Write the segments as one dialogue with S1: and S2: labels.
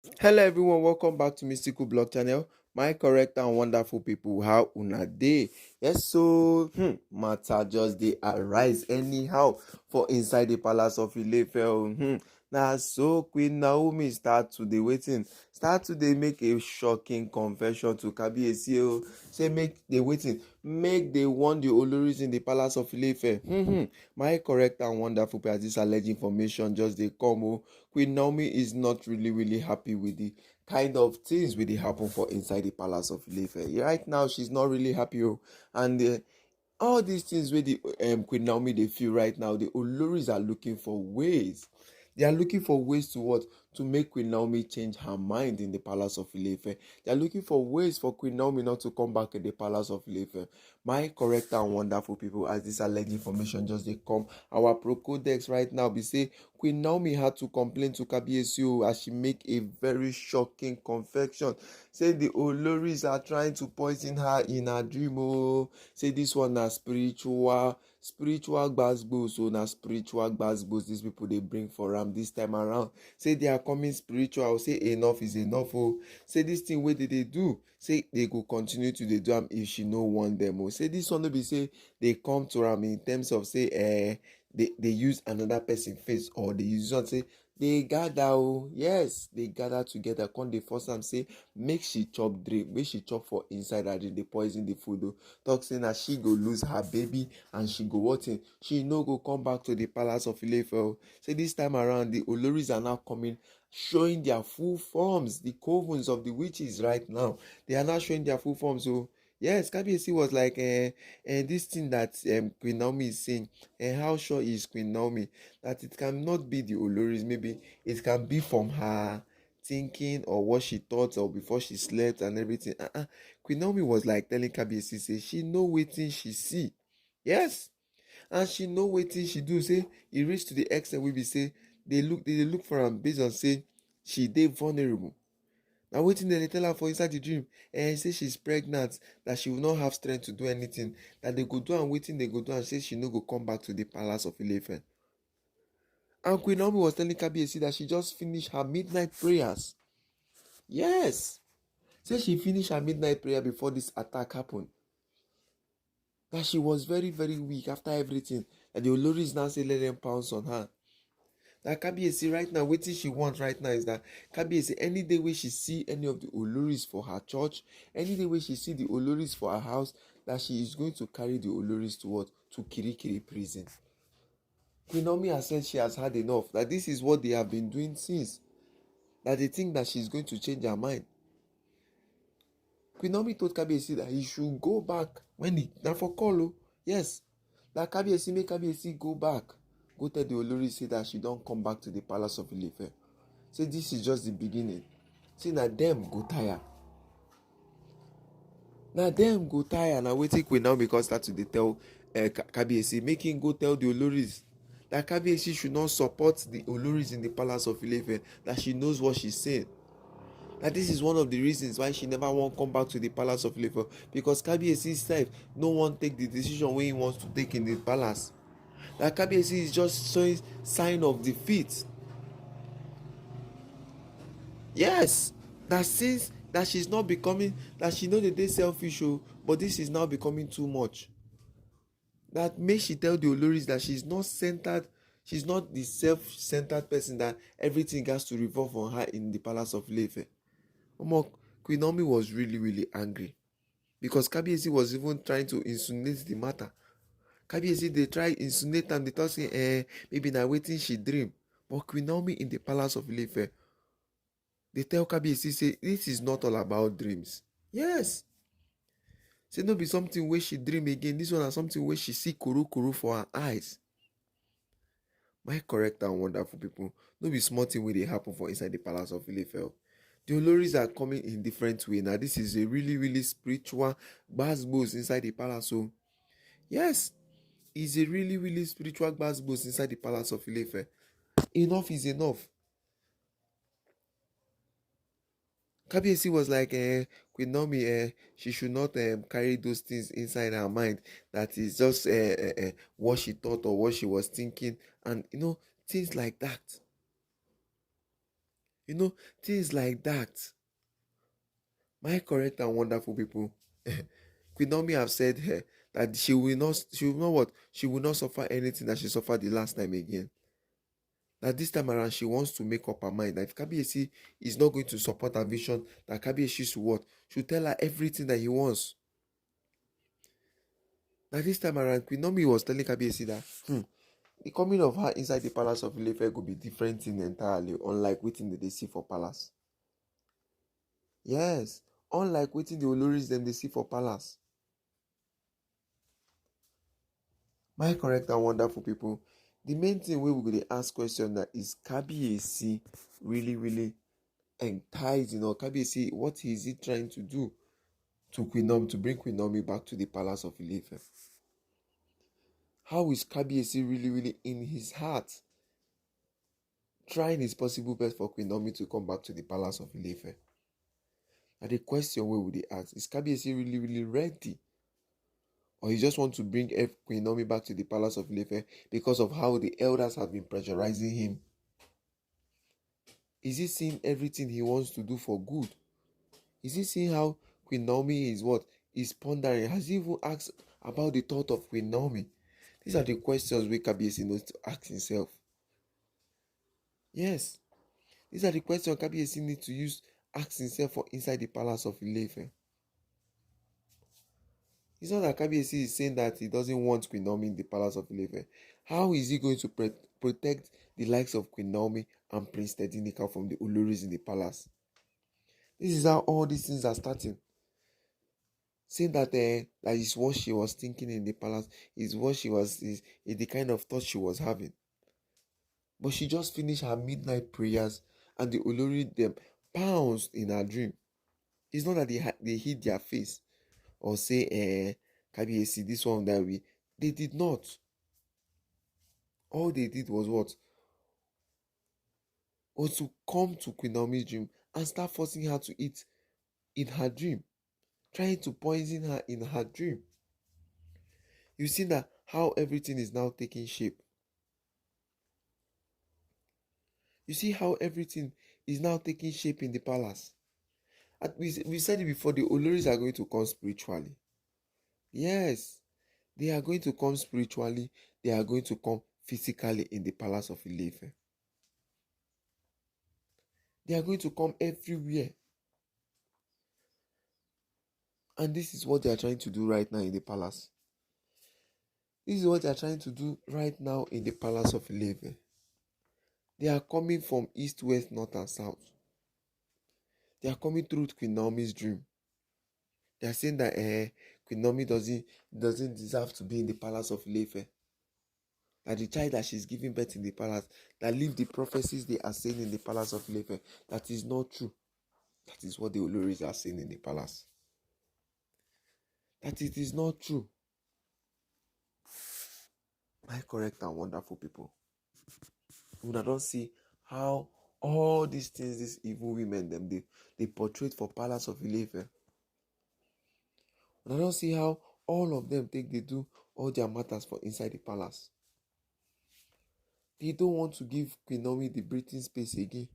S1: Hello everyone, welcome back to Mystical Blog Channel. My correct and wonderful people, how una dey? Yes, so matter just dey arise anyhow for inside the palace of Ile-Ife. Now so Queen Naomi start to dey start to dey make a shocking confession to Kabiyesi o. Say make dey make dey warn the Oloris in the palace of Ile-Ife. My correct and wonderful people, as this alleged information just dey come o. Queen Naomi is not really happy with the kind of things wey dey happen for inside the palace of Ile-Ife. Right now, she's not really happy, and all these things wey the Queen Naomi dey feel right now, the Oloris are looking for ways. They are looking for ways to what? To make Queen Naomi change her mind in the palace of Ile-Ife. They are looking for ways for Queen Naomi not to come back in the palace of Ile-Ife. My correct and wonderful people, as this alleged information just dey come, our pro-codex right now be say Queen Naomi had to complain to Kabiyesi as she make a very shocking confession. Say the Oloris are trying to poison her in her dream. Say this one na spiritual gbasgbos. So na spiritual gbasgbos these people they bring for am this time around. Say they are coming spiritual. Say enough is enough. Say this thing wey they do. Say they go continue to dey do am if she no want them. Say this one no be say they come to am in terms of say they use another person face, or they use one say they gather. Yes, they gather together, come dey force am say make she chop drink, make she chop for inside her drink, dey poison the food. Talk say na she go lose her baby and she go she no go come back to the palace of Ile-Ife. Say this time around the Oloris are now coming, showing their full forms, the covens of the witches right now. They are now showing their full forms. Yes, Kabiyesi was like, this thing that Queen Naomi is saying, and how sure is Queen Naomi that it cannot be the Oloris? Maybe it can be from her thinking or what she thought or before she slept and everything. Queen Naomi was like telling Kabiyesi, say she know wetin she see. Yes, and she know wetin she do. Say e reach to the extent wey be say they look for am based on say she dey vulnerable. Na wetin dem dey tell her for inside the dream, say she's pregnant, that she will not have strength to do anything, that they go do am wetin they go do, and say she no go come back to the palace of Ile-Ife. And Queen Naomi was telling Kabiyesi that she just finished her midnight prayers. Yes, say she finished her midnight prayer before this attack happened. That she was very weak after everything. That the Oloris now say let them pounce on her. That Kabiyesi right now, wetin she want right now is that Kabiyesi, any day wey she see any of the Oloris for her church, any day wey she see the Oloris for her house, that she is going to carry the Oloris to what? To Kirikiri prison. Queen Naomi has said she has had enough. That this is what they have been doing since. That they think that she is going to change her mind. Queen Naomi told Kabiyesi that he should go back when he na for call. Yes, that Kabiyesi make Kabiyesi go back. Go tell the Olori say that she don't come back to the palace of Ile-Ife. Say this is just the beginning. Say na them go tire. Na them go tire. Na wetin Queen Naomi because start to dey tell Kabiyesi, make him go tell the Oloris that Kabiyesi should not support the Oloris in the palace of Ile-Ife. That she knows what she's saying. That this is one of the reasons why she never want come back to the palace of Ile-Ife, because Kabiyesi sef no wan take the decision wey he wants to take in the palace. That Kabiyesi is just showing sign of defeat. Yes, that since that she's not becoming, that she know that they selfish, but this is now becoming too much. That make she tell the Oloris that she's not centered, she's not the self-centered person that everything has to revolve on her in the palace of Ile-Ife. Queen Naomi was really angry, because Kabiyesi was even trying to insinuate the matter. Kabiyesi they try insinuate am, they thought say maybe na wetin she dream. But Queen Naomi in the palace of Ile-Ife, they tell Kabiyesi say this is not all about dreams. Yes, say no be something wey she dream again. This one is something wey she see kuru for her eyes. My correct and wonderful people, no be small thing wey dey happen for inside the palace of Ile-Ife. The Oloris are coming in different way. Now this is a really spiritual gbasgbos inside the palace. So yes, it's a really spiritual gbasgbos inside the palace of Ile-Ife. Enough is enough. Kabiyesi was like, Queen Naomi, she should not carry those things inside her mind. That is just what she thought or what she was thinking, and things like that. You know, things like that. My correct and wonderful people. Queen Naomi have said here that she will not what? She will not suffer anything that she suffered the last time again. That this time around she wants to make up her mind that if Kabiyesi is not going to support her vision, that Kabiyesi should what? Should tell her everything that he wants. That this time around, Queen Naomi was telling Kabiyesi that the coming of her inside the palace of Ile-Ife could be different thing entirely, unlike wetin they see for palace. Yes, unlike wetin the Oloris dem dey see for palace. My correct and wonderful people, the main thing wey we go dey ask question that is Kabiyesi really enticing, or Kabiyesi, what is he trying to do to Queen Naomi, to bring Queen Naomi back to the palace of Ile-Ife? How is Kabiyesi really in his heart trying his possible best for Queen Naomi to come back to the palace of Ile-Ife? And the question wey we dey ask is Kabiyesi really ready? Or he just want to bring Queen Naomi back to the palace of Ile-Ife because of how the elders have been pressurizing him? Is he seeing everything he wants to do for good? Is he seeing how Queen Naomi is what? Is pondering? Has he even asked about the thought of Queen Naomi? These are the questions wey Kabiyesi needs to ask himself. Yes, these are the questions Kabiyesi needs to ask himself for inside the palace of Ile-Ife. It's not that Kabiyesi is saying that he doesn't want Queen Naomi in the palace of Ile-Ife. How is he going to protect the likes of Queen Naomi and Prince Tedinika from the Oloris in the palace? This is how all these things are starting. Saying that that is what she was thinking in the palace, is what is the kind of thought she was having. But she just finished her midnight prayers and the Olori them pounced in her dream. It's not that they hid their face or say, Kabiyesi, this one that we. They did not. All they did was what? Was to come to Queen Naomi's dream and start forcing her to eat in her dream. Trying to poison her in her dream. You see that how everything is now taking shape. You see how everything is now taking shape in the palace. And we said it before, the Oloris are going to come spiritually. Yes, they are going to come spiritually. They are going to come physically in the palace of Ile-Ife. They are going to come everywhere. And this is what they are trying to do right now in the palace. This is what they are trying to do right now in the palace of Ile-Ife. They are coming from east, west, north, and south. They are coming through Queen Naomi's dream. They are saying that Queen Naomi doesn't deserve to be in the palace of Ile-Ife. That the child that she's giving birth in the palace, that live the prophecies they are saying in the palace of Ile-Ife, that is not true. That is what the Oloris are saying in the palace. That it is not true. My correct and wonderful people. We don't see how all these things, these evil women, they portrayed for palace of Ile-Ife. We don't see how all of them they do all their matters for inside the palace. They don't want to give Queen Naomi the breathing space again.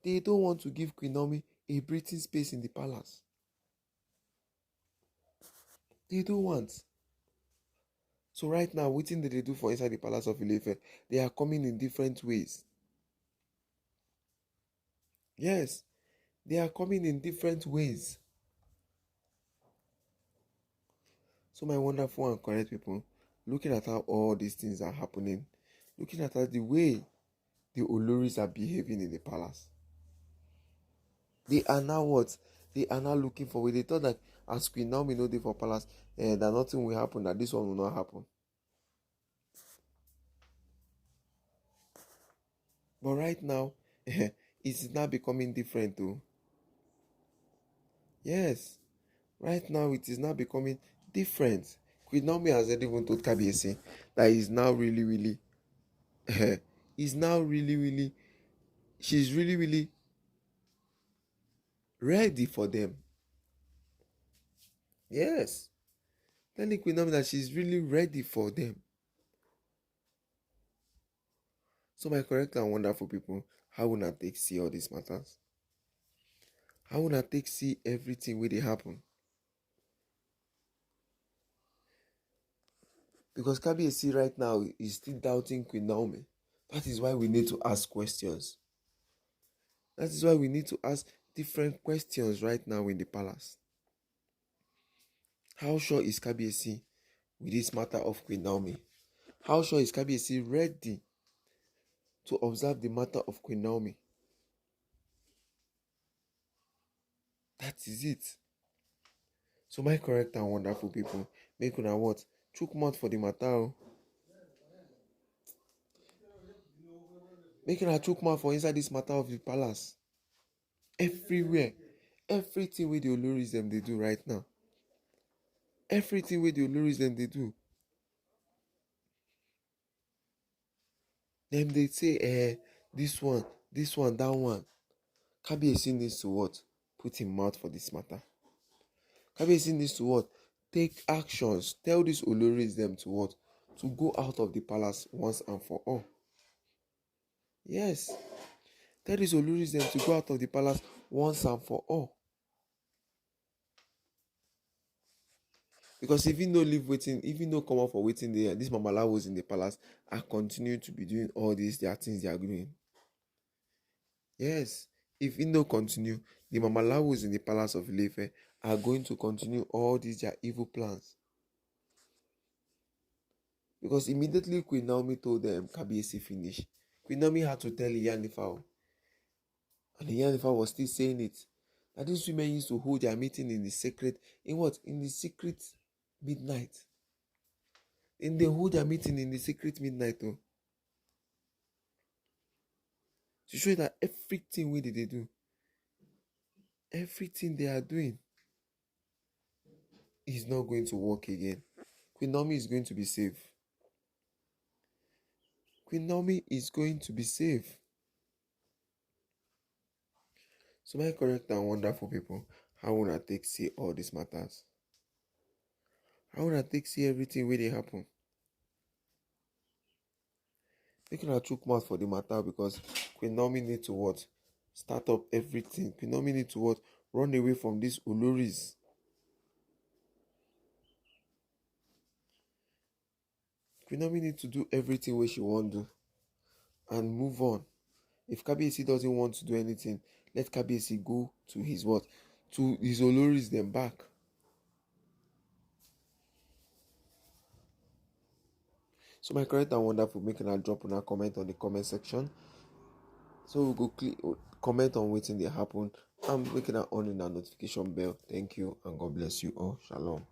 S1: They don't want to give Queen Naomi a breathing space in the palace. They don't want. So right now, what thing they do for inside the palace of Ile-Ife? They are coming in different ways. Yes, they are coming in different ways. So my wonderful and correct people, looking at how all these things are happening, looking at how the way the Oloris are behaving in the palace, they are now what? They are now looking for way. They thought that as Queen Naomi know they for palace, that nothing will happen, that this one will not happen. But right now, it's now becoming different too. Yes, right now it is now becoming different. Queen Naomi has even told Kabiyesi that he's now really, he's now really, she's really ready for them. Yes, telling Queen Naomi that she's really ready for them. So my correct and wonderful people, how una take see all these matters? How una take see everything wey dey happen? Because Kabiyesi right now is still doubting Queen Naomi. That is why we need to ask questions. That is why we need to ask different questions right now in the palace. How sure is Kabiyesi with this matter of Queen Naomi? How sure is Kabiyesi ready to observe the matter of Queen Naomi? That is it. So my correct and wonderful people, make una what? Chook mouth for the matter. Make una chook mouth for inside this matter of the palace. Everywhere. Everything wey the Oloris dem dey do right now. Everything wey the Oloris dem dey do. Dem dey say, this one, that one. Kabiyesi needs to what? Put him mouth for this matter. Kabiyesi needs to what? Take actions. Tell these Oloris them to what? To go out of the palace once and for all. Yes. Tell these Oloris them to go out of the palace once and for all. Because if you no leave waiting, if you no come out for waiting there, this Mamala was in the palace and continue to be doing all these their things they are doing. Yes. If you no continue, the Mamalawos in the palace of Ile-Ife are going to continue all these their evil plans. Because immediately Queen Naomi told them Kabiyesi finish, Queen Naomi had to tell Ile-Ife, and Ile-Ife was still saying it, that these women used to hold their meeting in the secret, in what? In the secret midnight. And they hold their meeting in the secret midnight to show that everything we they do, everything they are doing is not going to work again. Queen Naomi is going to be safe. Queen Naomi is going to be safe. So my correct and wonderful people, how wanna take see all these matters? How wanna take see everything where they happen? Making a chook mouth for the matter because Queen Naomi need to what? Start up everything. Queen Naomi need to what? Run away from these Oloris. Queen Naomi need to do everything where she want to do and move on. If Kabiyesi doesn't want to do anything, let Kabiyesi go to his what? To his Oloris then back. So my correct and wonderful, making a drop on a comment on the comment section. So we'll go click comment on waiting they happen. I'm making an on in a notification bell. Thank you and God bless you all. Shalom.